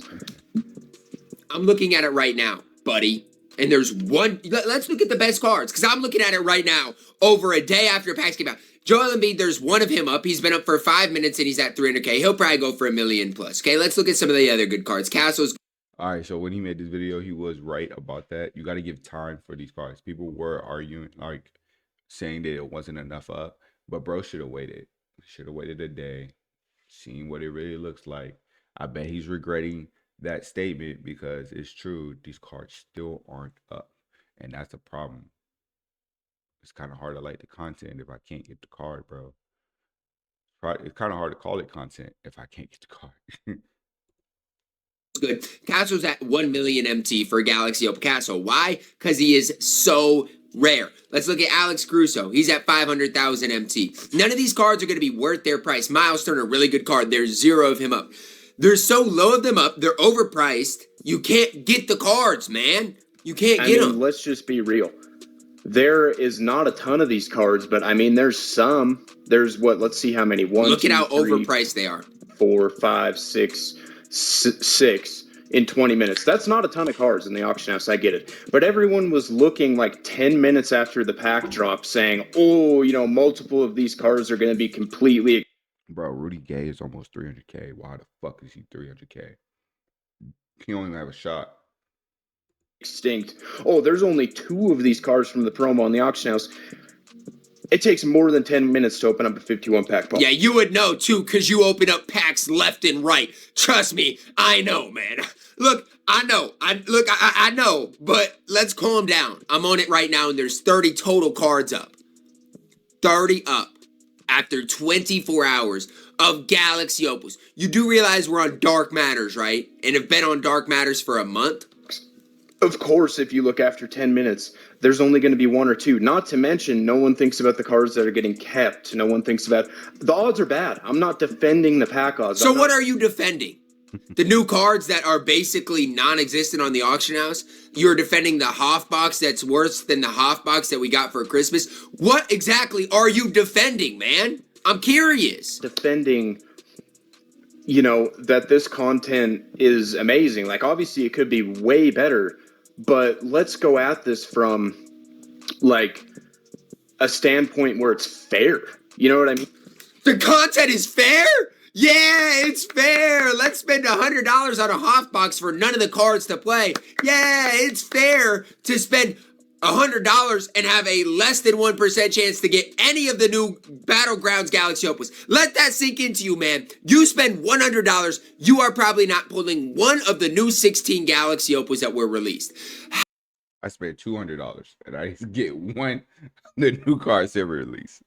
Speaker 2: I'm looking at it right now, buddy. And there's one, let's look at the best cards, because I'm looking at it right now over a day after packs came out. Joel Embiid, there's one of him up. He's been up for 5 minutes and he's at 300K. He'll probably go for $1 million plus. Okay, let's look at some of the other good cards. Castle's.
Speaker 1: All right, so when he made this video, he was right about that. You got to give time for these cards. People were arguing, like saying that it wasn't enough up, but bro should have waited. Should have waited a day, seen what it really looks like. I bet he's regretting that statement because it's true. These cards still aren't up, and that's a problem. It's kind of hard to like the content if I can't get the card, bro. It's kind of hard to call it content if I can't get the card.
Speaker 2: Good. Castle's at 1 million MT for Galaxy Opal Castle. Why? Because he is so rare. Let's look at Alex Caruso. He's at 500,000 MT. None of these cards are going to be worth their price. Miles Turner, really good card. There's 0 of him up. There's so low of them up. They're overpriced. You can't get the cards, man. You can't get them.
Speaker 3: Let's just be real. There is not a ton of these cards, but I mean, there's some. There's what? Let's see how many.
Speaker 2: Look at how overpriced they are.
Speaker 3: 4, 5, 6 in 20 minutes. That's not a ton of cards in the auction house. I get it. But everyone was looking like 10 minutes after the pack drop saying, oh, you know, multiple of these cards are going to be completely.
Speaker 1: Bro, Rudy Gay is almost 300K. Why the fuck is he 300K? He don't even have a shot.
Speaker 3: Extinct. Oh, there's only 2 of these cards from the promo on the auction house. It takes more than 10 minutes to open up a 51 pack box.
Speaker 2: Yeah, you would know too, because you open up packs left and right. Trust me, I know, man. Look, I know. I know, but let's calm down. I'm on it right now, and there's 30 total cards up. 30 up after 24 hours of Galaxy Opals. You do realize we're on Dark Matters, right? And have been on Dark Matters for a month?
Speaker 3: Of course, if you look after 10 minutes, there's only going to be 1 or 2. Not to mention, no one thinks about the cards that are getting kept. No one thinks about... The odds are bad. I'm not defending the pack odds.
Speaker 2: So what are you defending? The new cards that are basically non-existent on the auction house? You're defending the Hoff box that's worse than the Hoff box that we got for Christmas? What exactly are you defending, man? I'm curious.
Speaker 3: Defending... You know, that this content is amazing. Like, obviously, it could be way better, but let's go at this from, like, a standpoint where it's fair. You know what I mean?
Speaker 2: The content is fair? Yeah, it's fair. Let's spend $100 on a Hoff box for none of the cards to play. Yeah, it's fair to spend $100 and have a less than 1% chance to get any of the new Battlegrounds Galaxy Opals. Let that sink into you, man. You spend $100, you are probably not pulling one of the new 16 Galaxy Opals that were released.
Speaker 1: I spent $200 and I didn't get one of the new cards ever released.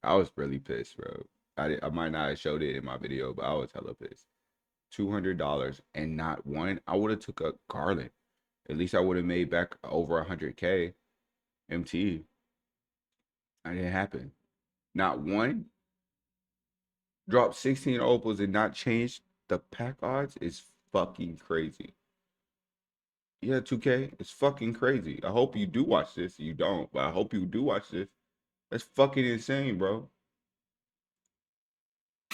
Speaker 1: I was really pissed, bro. I might not have showed it in my video, but I was hella pissed. $200 and not one. I would have took a Garland. At least I would have made back over 100K MT. That didn't happen. Not one. Drop 16 opals and not change the pack odds is fucking crazy. Yeah, 2K, it's fucking crazy. I hope you do watch this. You don't, but I hope you do watch this. That's fucking insane, bro.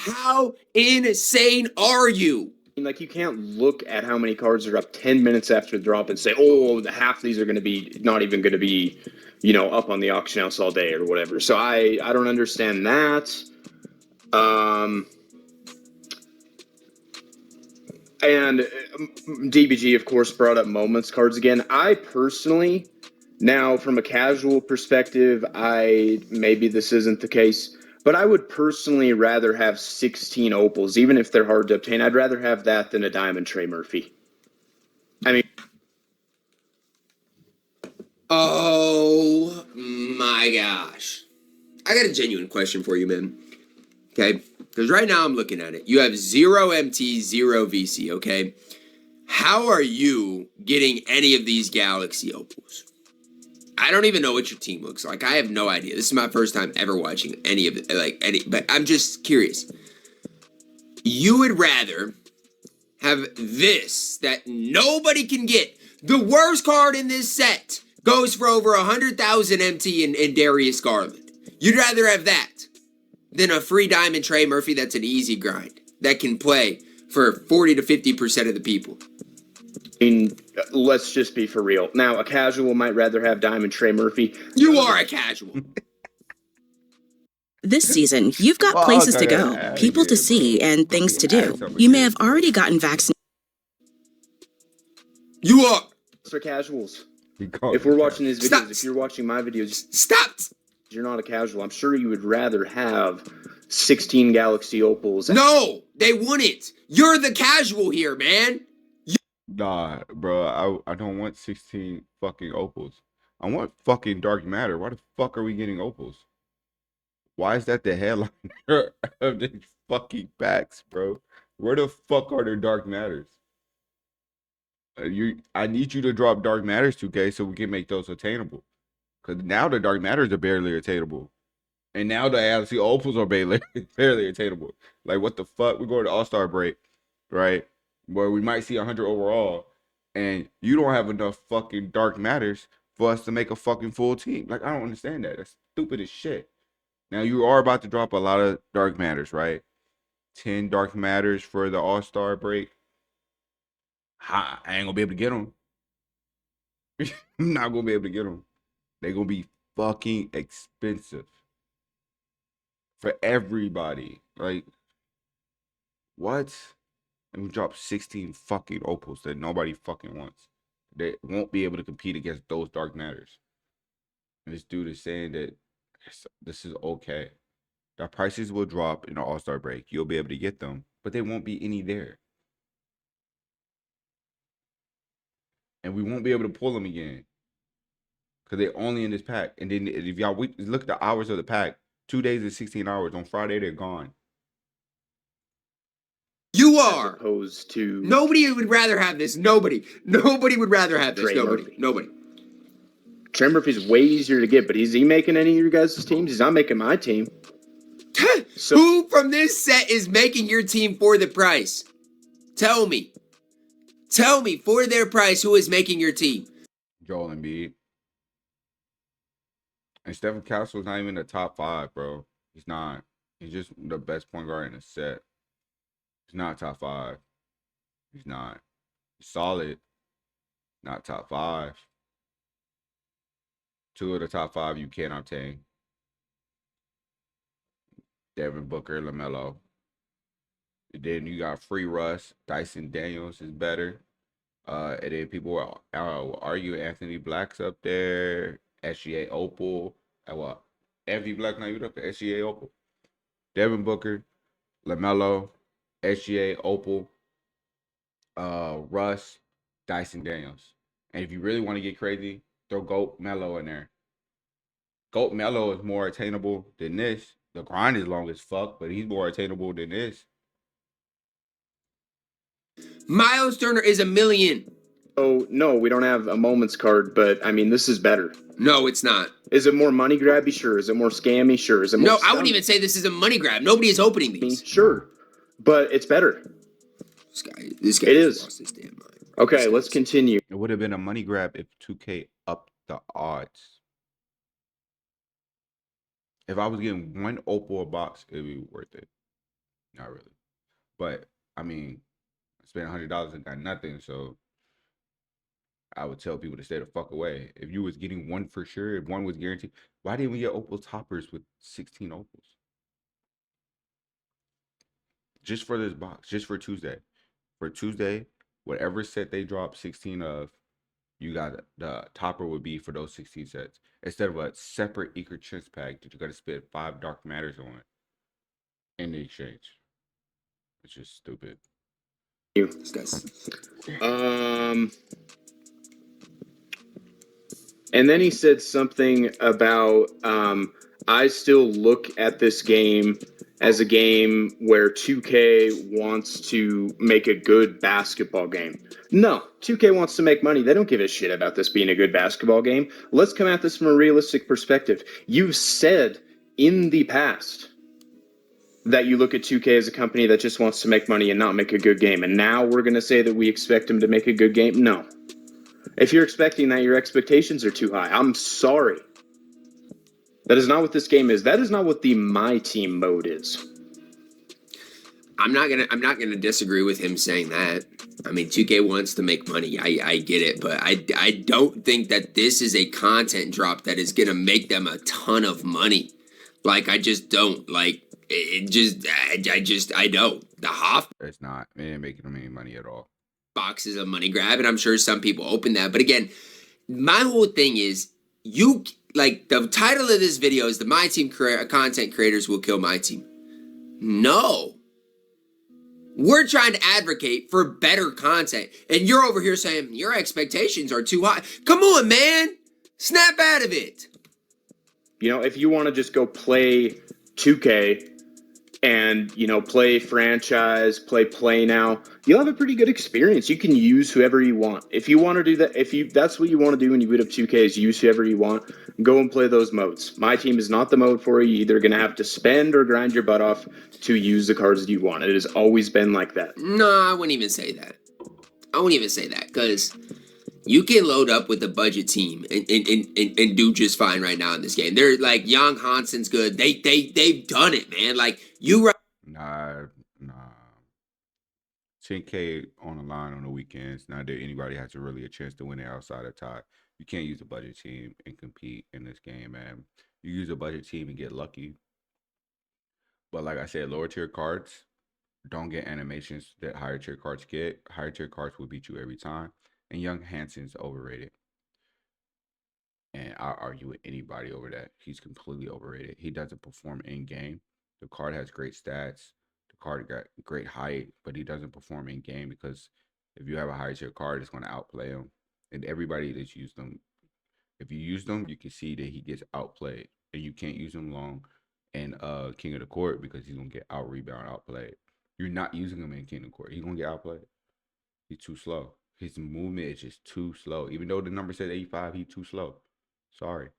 Speaker 2: How insane are you?
Speaker 3: Like, you can't look at how many cards are up 10 minutes after the drop and say, oh, half of these are going to be not even going to be, up on the auction house all day or whatever. So I don't understand that. And DBG, of course, brought up moments cards again. I personally, now from a casual perspective, maybe this isn't the case, but I would personally rather have 16 opals, even if they're hard to obtain. I'd rather have that than a diamond Trey Murphy. I mean,
Speaker 2: oh my gosh. I got a genuine question for you, man. Okay? Because right now I'm looking at it. You have 0 MT, 0 VC, okay? How are you getting any of these Galaxy opals? I don't even know what your team looks like. I have no idea. This is my first time ever watching any of it, but I'm just curious. You would rather have this that nobody can get. The worst card in this set goes for over 100,000 MT in Darius Garland. You'd rather have that than a free diamond Trey Murphy that's an easy grind that can play for 40 to 50% of the people.
Speaker 3: Let's just be for real. Now, a casual might rather have diamond Trey Murphy.
Speaker 2: You are a casual.
Speaker 6: This season, you've got
Speaker 1: Fuck,
Speaker 6: places
Speaker 1: I
Speaker 6: to
Speaker 1: gotta
Speaker 6: go,
Speaker 1: add
Speaker 6: people to
Speaker 1: again,
Speaker 6: see,
Speaker 1: bro.
Speaker 6: and things to
Speaker 1: Fucking add
Speaker 6: do.
Speaker 1: some
Speaker 6: You may
Speaker 1: shit.
Speaker 6: have already gotten vaccinated.
Speaker 2: You are.
Speaker 3: For casuals.
Speaker 1: He called
Speaker 3: If we're
Speaker 1: me
Speaker 3: watching these videos,
Speaker 2: Stop.
Speaker 3: if you're watching my videos,
Speaker 2: Stop.
Speaker 3: you're not a casual. I'm sure you would rather have 16 Galaxy opals.
Speaker 2: No, they wouldn't. You're the casual here, man.
Speaker 1: Nah, bro, I don't want 16 fucking opals. I want fucking dark matter. Why the fuck are we getting opals? Why is that the headline of these fucking packs, bro? Where the fuck are the dark matters? I need you to drop dark matters 2K so we can make those attainable. Cause now the dark matters are barely attainable, and now the Galaxy opals are barely attainable. Like what the fuck? We're going to All-Star break, right? Where we might see 100 overall, and you don't have enough fucking dark matters for us to make a fucking full team. Like I don't understand that. That's stupid as shit. Now you are about to drop a lot of dark matters, right? 10 dark matters for the All-Star break. I ain't gonna be able to get them. I'm not gonna be able to get them. They're gonna be fucking expensive for everybody. Like, what? And we drop 16 fucking opals that nobody fucking wants. They won't be able to compete against those dark matters. And this dude is saying that this is okay. The prices will drop in the All-Star break. You'll be able to get them, but there won't be any there. And we won't be able to pull them again. Because they're only in this pack. And then if y'all look at the hours of the pack, 2 days and 16 hours. On Friday, they're gone.
Speaker 2: You
Speaker 3: As
Speaker 2: are.
Speaker 3: opposed to
Speaker 2: Nobody would rather have this. Nobody would rather have this.
Speaker 3: Trey Murphy.
Speaker 2: Nobody.
Speaker 3: Trey Murphy's way easier to get, but is he making any of your guys' teams? He's not making my team. So,
Speaker 2: Who from this set is making your team for the price? Tell me. Tell me, for their price, who is making your team?
Speaker 1: Joel Embiid. And Stephen Castle's not even in the top 5, bro. He's not. He's just the best point guard in the set. He's not top 5. He's not. He's solid. Not top 5. 2 of the top 5 you can't obtain. Devin Booker, LaMelo. And then you got free Russ. Dyson Daniels is better. And then people will argue Anthony Black's up there. SGA Opal. Well, Anthony Black not even up there. SGA Opal. Devin Booker, LaMelo, SGA Opal, Russ, Dyson Daniels. And if you really want to get crazy, throw Goat Mello in there. Goat Mello is more attainable than this. The grind is long as fuck, but he's more attainable than this.
Speaker 2: Miles Turner is $1 million.
Speaker 3: oh, no, we don't have a moments card, but I mean, this is better.
Speaker 2: No, it's not.
Speaker 3: Is it more money grabby? Sure. Is it more scammy? Sure. Is it more
Speaker 2: No, I wouldn't even say this is a money grab. Nobody is opening these.
Speaker 3: Sure. But it's better.
Speaker 2: This guy
Speaker 3: It
Speaker 2: has
Speaker 3: is.
Speaker 2: lost his damn mind.
Speaker 3: Okay, let's continue.
Speaker 1: It would have been a money grab if 2K upped the odds. If I was getting one Opal a box, it'd be worth it. Not really. But I mean, I spent $100 and got nothing, so I would tell people to stay the fuck away. If you was getting one for sure, if one was guaranteed, why didn't we get opal toppers with 16 opals? Just for this box, just for Tuesday. For Tuesday, whatever set they drop 16 of, you got the topper would be for those 16 sets. Instead of a separate Eager chest pack that you gotta spend 5 dark matters on in the exchange. It's just stupid.
Speaker 3: And then he said something about I still look at this game as a game where 2K wants to make a good basketball game. No, 2K wants to make money. They don't give a shit about this being a good basketball game. Let's come at this from a realistic perspective. You've said in the past that you look at 2K as a company that just wants to make money and not make a good game. And now we're going to say that we expect them to make a good game? No. If you're expecting that, your expectations are too high. I'm sorry. That is not what this game is. That is not what the MyTEAM mode is.
Speaker 2: I'm not gonna disagree with him saying that. I mean, 2K wants to make money. I get it, but I don't think that this is a content drop that is gonna make them a ton of money. Like, I just don't. Like, I don't. The Hoff
Speaker 1: It's not. It ain't making them any money at all.
Speaker 2: box is a money grab, and I'm sure some people open that. But again, my whole thing is, you, like, the title of this video is the MyTEAM content creators will kill MyTEAM. No. We're trying to advocate for better content, and you're over here saying your expectations are too high. Come on, man. Snap out of it.
Speaker 3: You know, if you want to just go play 2K and, you know, play franchise, play now, you'll have a pretty good experience. You can use whoever you want. If you want to do that, that's what you want to do when you boot up 2K is use whoever you want, go and play those modes. MyTEAM is not the mode for you. You're either going to have to spend or grind your butt off to use the cards that you want. It has always been like that.
Speaker 2: No, I wouldn't even say that. I wouldn't even say that, because you can load up with a budget team and do just fine right now in this game. They're like, Young Hansen's good. They've done it, man. Like, you
Speaker 1: Nah. 10K on the line on the weekends. Not that anybody has really a chance to win it outside of Ty. You can't use a budget team and compete in this game, man. You use a budget team and get lucky. But like I said, lower tier cards don't get animations that higher tier cards get. Higher tier cards will beat you every time. And Young Hansen's overrated. And I'll argue with anybody over that. He's completely overrated. He doesn't perform in game. The card has great stats. The card got great height, but he doesn't perform in game because if you have a higher tier card, it's going to outplay him. And everybody that's used them, if you use them, you can see that he gets outplayed. And you can't use him long in King of the Court because he's going to get out rebound, outplayed. You're not using him in King of the Court. He's going to get outplayed. He's too slow. His movement is just too slow. Even though the number says 85, he's too slow. Sorry.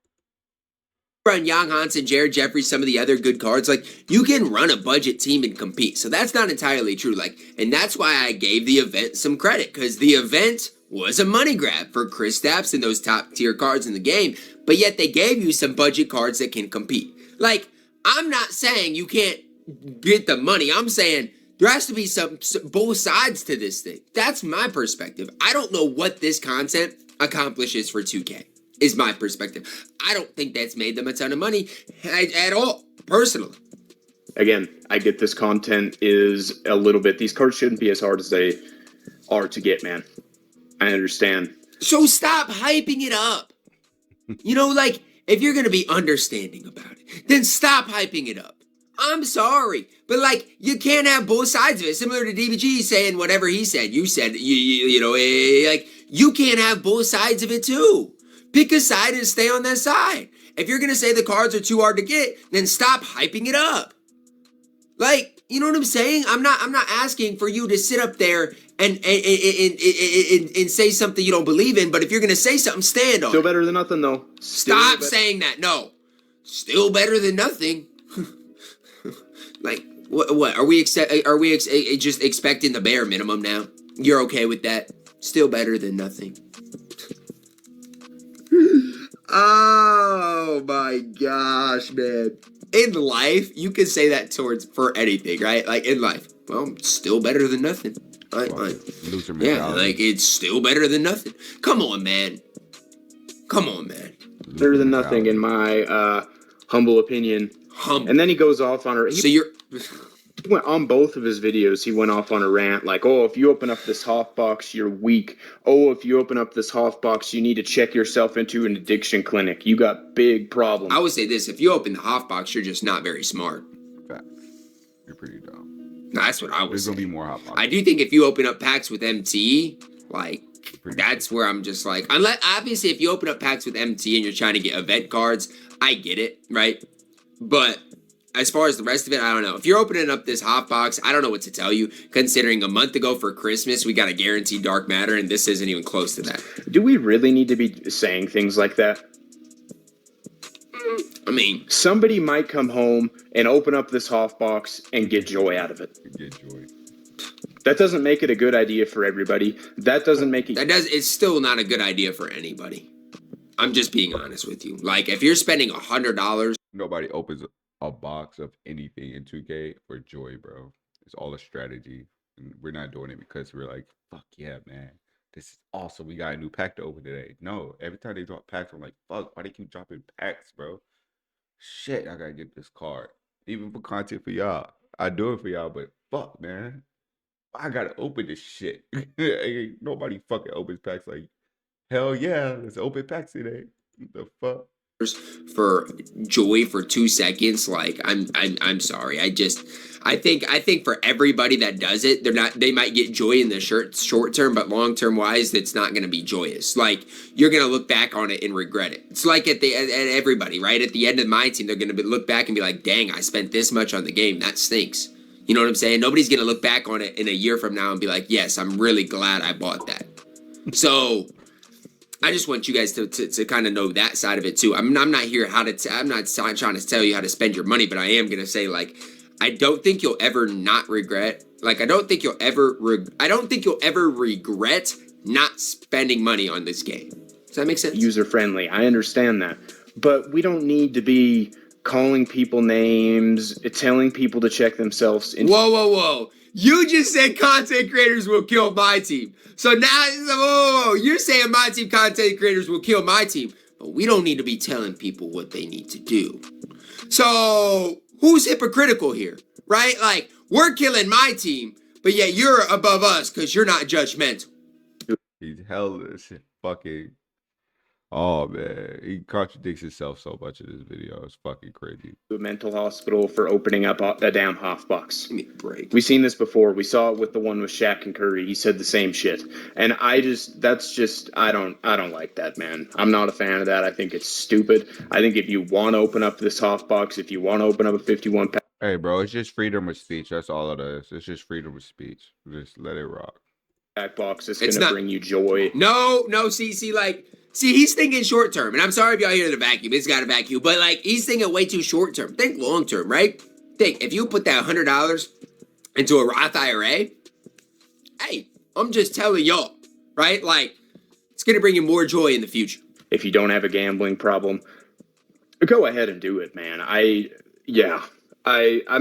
Speaker 2: run Young Hansen, Jared Jeffries, some of the other good cards, like, you can run a budget team and compete. So that's not entirely true. Like, and that's why I gave the event some credit, because the event was a money grab for Chris Stapps and those top tier cards in the game, but yet they gave you some budget cards that can compete. Like, I'm not saying you can't get the money. I'm saying there has to be some both sides to this thing. That's my perspective. I don't know what this content accomplishes for 2K, is my perspective. I don't think that's made them a ton of money at all, personally.
Speaker 3: Again, I get this content is a little bit, these cards shouldn't be as hard as they are to get, man. I understand.
Speaker 2: So stop hyping it up. You know, like, if you're going to be understanding about it, then stop hyping it up. I'm sorry, but, like, you can't have both sides of it. Similar to DBG saying whatever he said. You said, you know, like, you can't have both sides of it too. Pick a side and stay on that side. If you're going to say the cards are too hard to get, then stop hyping it up. Like, you know what I'm saying? I'm not asking for you to sit up there and say something you don't believe in, but if you're going to say something, stand on it.
Speaker 3: Still better than nothing, though.
Speaker 2: Stop saying that. No. Still better than nothing. Like, what? Are we just expecting the bare minimum now? You're okay with that? Still better than nothing. Oh my gosh, man. in life, you can say that for anything, right? Like in life, well, it's still better than nothing.
Speaker 1: Loser
Speaker 2: Yeah,
Speaker 1: mentality.
Speaker 2: like it's still better than nothing. Come on, man. Come on, man.
Speaker 3: Better than nothing, in my humble opinion.
Speaker 2: Humble.
Speaker 3: And then he goes off on her.
Speaker 2: So you're.
Speaker 3: He went on both of his videos. He went off on a rant like, "Oh, if you open up this Hoff box, you're weak. Oh, if you open up this Hoff box, you need to check yourself into an addiction clinic. You got big problems."
Speaker 2: I would say this: if you open the Hoff box, you're just not very smart.
Speaker 1: Facts. You're pretty dumb.
Speaker 2: No, that's what I would
Speaker 1: There's
Speaker 2: say.
Speaker 1: gonna be more hot boxes.
Speaker 2: I do think if you open up packs with MT, like
Speaker 1: Pretty
Speaker 2: that's where I'm just like, unless obviously if you open up packs with MT and you're trying to get event cards, I get it, right? But as far as the rest of it, I don't know. If you're opening up this hot box, I don't know what to tell you, considering a month ago for Christmas, we got a guaranteed dark matter, and this isn't even close to that.
Speaker 3: Do we really need to be saying things like that?
Speaker 2: I mean,
Speaker 3: somebody might come home and open up this Hoff box and get joy out of it.
Speaker 1: Get joy.
Speaker 3: That doesn't make it a good idea for everybody. That doesn't make it.
Speaker 2: it's still not a good idea for anybody. I'm just being honest with you. Like, if you're spending $100,
Speaker 1: Nobody opens a box of anything in 2K for joy, bro. It's all a strategy. And we're not doing it because we're like, fuck yeah, man. This is awesome. We got a new pack to open today. No, every time they drop packs, I'm like, fuck, why they keep dropping packs, bro? Shit, I gotta get this card. Even for content for y'all. I do it for y'all, but fuck, man. I gotta open this shit. Ain't nobody fucking opens packs like, hell yeah, let's open packs today. What the fuck?
Speaker 2: for joy for 2 seconds, like I'm sorry. I think for everybody that does it, they might get joy in the short term, but long term wise, it's not gonna be joyous. Like, you're gonna look back on it and regret it. It's like at everybody, right? At the end of my team, they're gonna look back and be like, dang, I spent this much on the game. That stinks. You know what I'm saying? Nobody's gonna look back on it in a year from now and be like, yes, I'm really glad I bought that. So I just want you guys to kind of know that side of it too. I'm not here I'm not trying to tell you how to spend your money, but I am gonna say, like, I don't think you'll ever not regret. Like, I don't think you'll ever regret not spending money on this game. Does that make sense?
Speaker 3: User friendly. I understand that, but we don't need to be calling people names, telling people to check themselves in.
Speaker 2: Whoa. You just said content creators will kill my team. So now, whoa. You're saying my team content creators will kill my team. But we don't need to be telling people what they need to do. So who's hypocritical here, right? Like, we're killing my team, but yet you're above us because you're not judgmental.
Speaker 1: He's hella fucking. Oh man, he contradicts himself so much in this video. It's fucking crazy.
Speaker 3: A mental hospital for opening up a damn Hoff box.
Speaker 2: Give me a break.
Speaker 3: We've seen this before. We saw it with the one with Shaq and Curry. He said the same shit, and I don't like that, man. I'm not a fan of that. I think it's stupid. I think if you want to open up this Hoff box, if you want to open up a 51 pack.
Speaker 1: Hey, bro, it's just freedom of speech. That's all it is. It's just freedom of speech. Just let it rock.
Speaker 3: Box is gonna bring you joy.
Speaker 2: No. See, he's thinking short term, and I'm sorry if y'all hear the vacuum. It's got a vacuum, but like, he's thinking way too short term. Think long term, right? Think if you put that $100 into a Roth IRA. Hey, I'm just telling y'all, right? Like, it's gonna bring you more joy in the future.
Speaker 3: If you don't have a gambling problem, go ahead and do it, man. I'm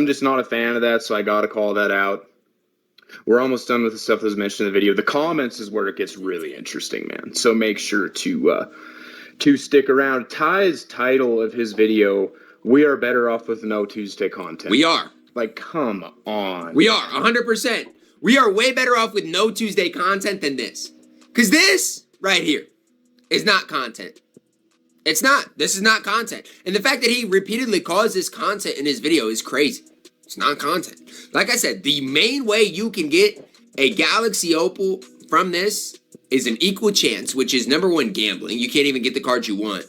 Speaker 3: just not a fan of that, so I gotta call that out. We're almost done with the stuff that was mentioned in the video. The comments is where it gets really interesting, man. So make sure to stick around. Ty's title of his video, "We are better off with no Tuesday content."
Speaker 2: We are.
Speaker 3: Like, come on.
Speaker 2: We are, 100%. We are way better off with no Tuesday content than this. Because this right here is not content. It's not. This is not content. And the fact that he repeatedly calls this content in his video is crazy. It's not content. Like I said, the main way you can get a Galaxy Opal from this is an equal chance, which is number one, gambling. You can't even get the cards you want.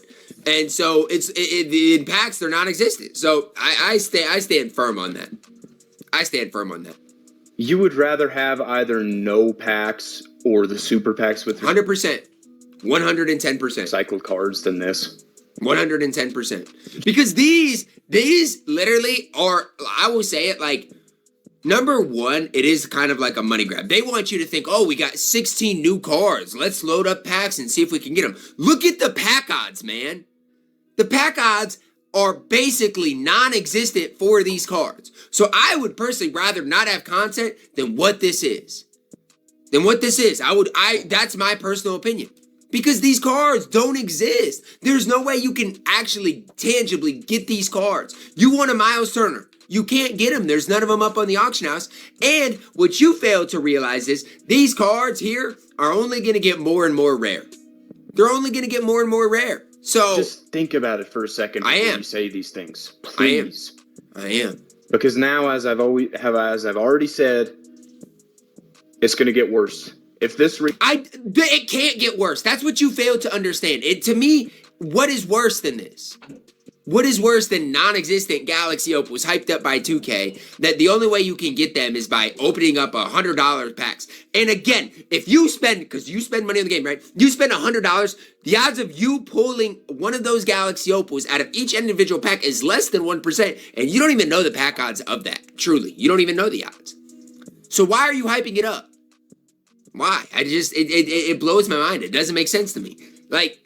Speaker 2: And so in packs, they're non-existent. So I stand firm on that. I stand firm on that.
Speaker 3: You would rather have either no packs or the super packs with
Speaker 2: 100%. 110%.
Speaker 3: Cycled cards than this.
Speaker 2: 110%. Because these literally are, I will say it, like, number one, it is kind of like a money grab. They want you to think, oh, we got 16 new cards. Let's load up packs and see if we can get them. Look at the pack odds, man. The pack odds are basically non-existent for these cards. So I would personally rather not have content than what this is. That's my personal opinion. Because these cards don't exist. There's no way you can actually tangibly get these cards. You want a Miles Turner. You can't get them. There's none of them up on the auction house. And what you fail to realize is these cards here are only going to get more and more rare. They're only going to get more and more rare. So
Speaker 3: just think about it for a second before you say these things. Please.
Speaker 2: I am.
Speaker 3: Because now, as I've already said, it's going to get worse. If this
Speaker 2: it can't get worse. That's what you fail to understand. To me, what is worse than this? What is worse than non-existent Galaxy Opals hyped up by 2K that the only way you can get them is by opening up $100 packs? And again, if you spend, because you spend money on the game, right? You spend $100, the odds of you pulling one of those Galaxy Opals out of each individual pack is less than 1%. And you don't even know the pack odds of that. Truly. You don't even know the odds. So why are you hyping it up? Why? It blows my mind. It doesn't make sense to me. Like,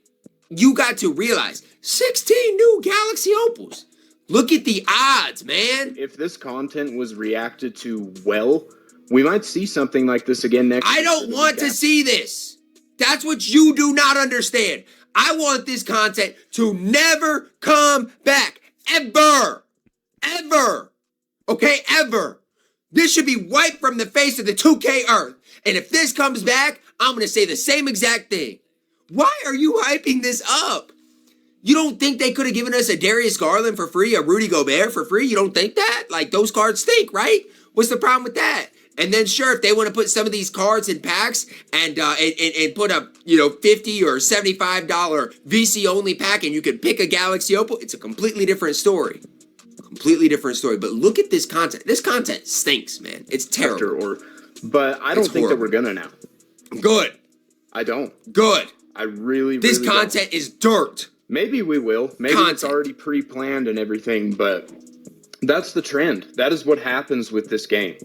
Speaker 2: you got to realize 16 new Galaxy Opals. Look at the odds, man.
Speaker 3: If this content was reacted to well, we might see something like this again next year.
Speaker 2: I don't want to see this. That's what you do not understand. I want this content to never come back. Ever. Ever. Okay, ever. This should be wiped from the face of the 2K earth. And if this comes back, I'm going to say the same exact thing. Why are you hyping this up? You don't think they could have given us a Darius Garland for free, a Rudy Gobert for free? You don't think that? Like, those cards stink, right? What's the problem with that? And then sure, if they want to put some of these cards in packs and put a $50 or $75 VC only pack and you can pick a Galaxy Opal, it's a completely different story. Completely different story. But look at this content. This content stinks, man. It's terrible.
Speaker 3: But I don't think that we're gonna now.
Speaker 2: Good.
Speaker 3: I don't.
Speaker 2: Good.
Speaker 3: I really
Speaker 2: This content is dirt.
Speaker 3: Maybe we will. Maybe it's already pre-planned and everything, but that's the trend. That is what happens with this game.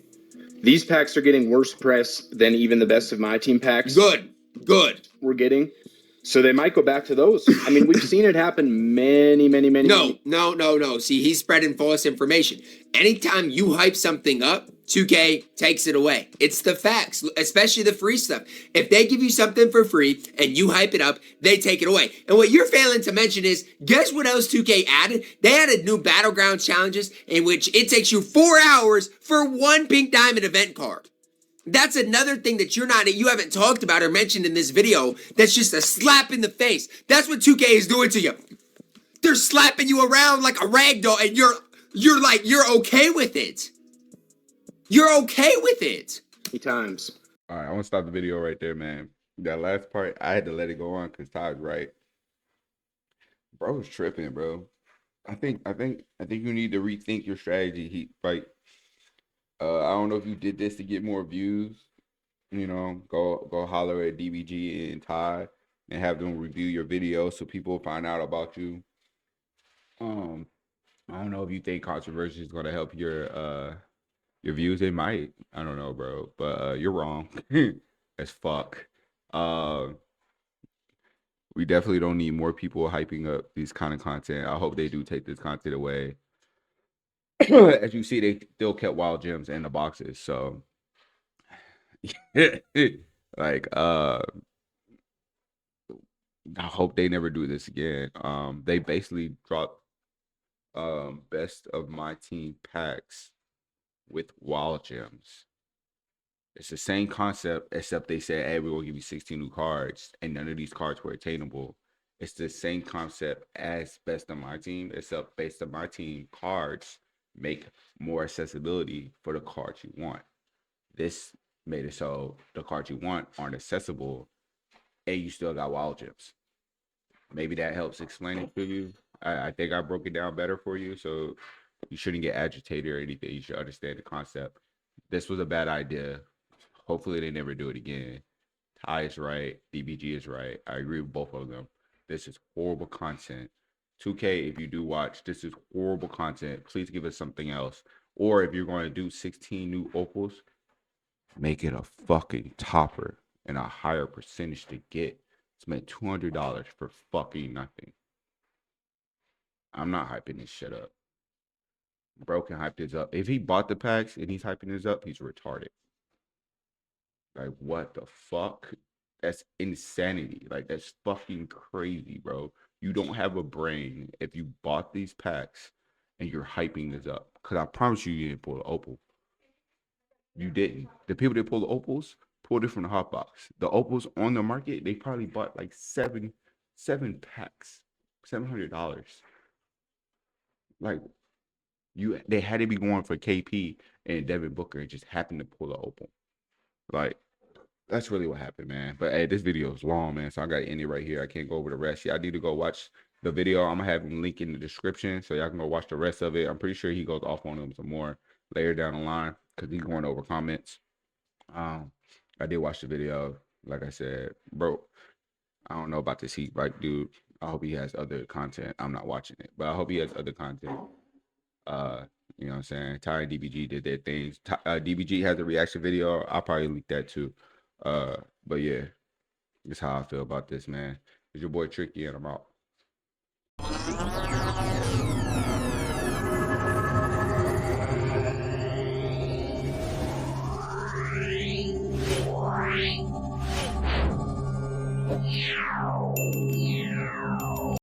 Speaker 3: These packs are getting worse press than even the best of my team packs.
Speaker 2: Good.
Speaker 3: We're getting. So they might go back to those. I mean, we've seen it happen many.
Speaker 2: No. See, he's spreading false information. Anytime you hype something up, 2K takes it away. It's the facts, especially the free stuff. If they give you something for free and you hype it up, they take it away. And what you're failing to mention is, guess what else 2K added? They added new Battleground challenges in which it takes you 4 hours for one Pink Diamond event card. That's another thing that you haven't talked about or mentioned in this video. That's just a slap in the face. That's what 2K is doing to you. They're slapping you around like a rag doll, and you're okay with it. You're okay with it.
Speaker 3: 3 times.
Speaker 1: All right, I want to stop the video right there, man. That last part, I had to let it go on because Todd's right. Bro was tripping, bro. I think you need to rethink your strategy, Heat Vike. I don't know if you did this to get more views. Go holler at DBG and Ty and have them review your video so people find out about you. I don't know if you think controversy is gonna help your views. It might. I don't know, bro. But you're wrong. As fuck. We definitely don't need more people hyping up these kind of content. I hope they do take this content away. As you see, they still kept wild gems in the boxes. So like I hope they never do this again. They basically dropped best of my team packs with wild gems. It's the same concept, except they said, hey, we're gonna give you 16 new cards, and none of these cards were attainable. It's the same concept as best of my team, except best of my team cards make more accessibility for the cards you want. This made it so the cards you want aren't accessible, and you still got wild gems. Maybe that helps explain it to you. I think I broke it down better for you, so you shouldn't get agitated or anything. You should understand the concept. This was a bad idea. Hopefully they never do it again. Ty is right. DBG is right. I agree with both of them. This is horrible content. 2K, if you do watch, this is horrible content. Please give us something else. Or if you're going to do 16 new opals, make it a fucking topper and a higher percentage to get. Spend $200 for fucking nothing. I'm not hyping this shit up. Bro can hype this up. If he bought the packs and he's hyping this up, he's retarded. Like, what the fuck? That's insanity. Like, that's fucking crazy, bro. You don't have a brain if you bought these packs and you're hyping this up. Because I promise you didn't pull the opal. You didn't. The people that pull the opals pulled it from the hot box. The opals on the market, they probably bought like seven packs, $700. Like, they had to be going for KP and Devin Booker and just happened to pull the opal. Like, that's really what happened, man. But hey, this video is long, man, so I gotta end it right here. I can't go over the rest. Yeah, I need to go watch the video. I'm gonna have him link in the description so y'all can go watch the rest of it. I'm pretty sure he goes off on them some more later down the line because he's going over comments. I did watch the video. Like I said, bro, I don't know about this Heat Vike dude. I hope he has other content. I'm not watching it, but I hope he has other content. You know what I'm saying? Ty and DBG did their things. DBG has a reaction video. I'll probably leak that too. But yeah, that's how I feel about this, man. It's your boy Tricky, and I'm out.
Speaker 7: Yeah.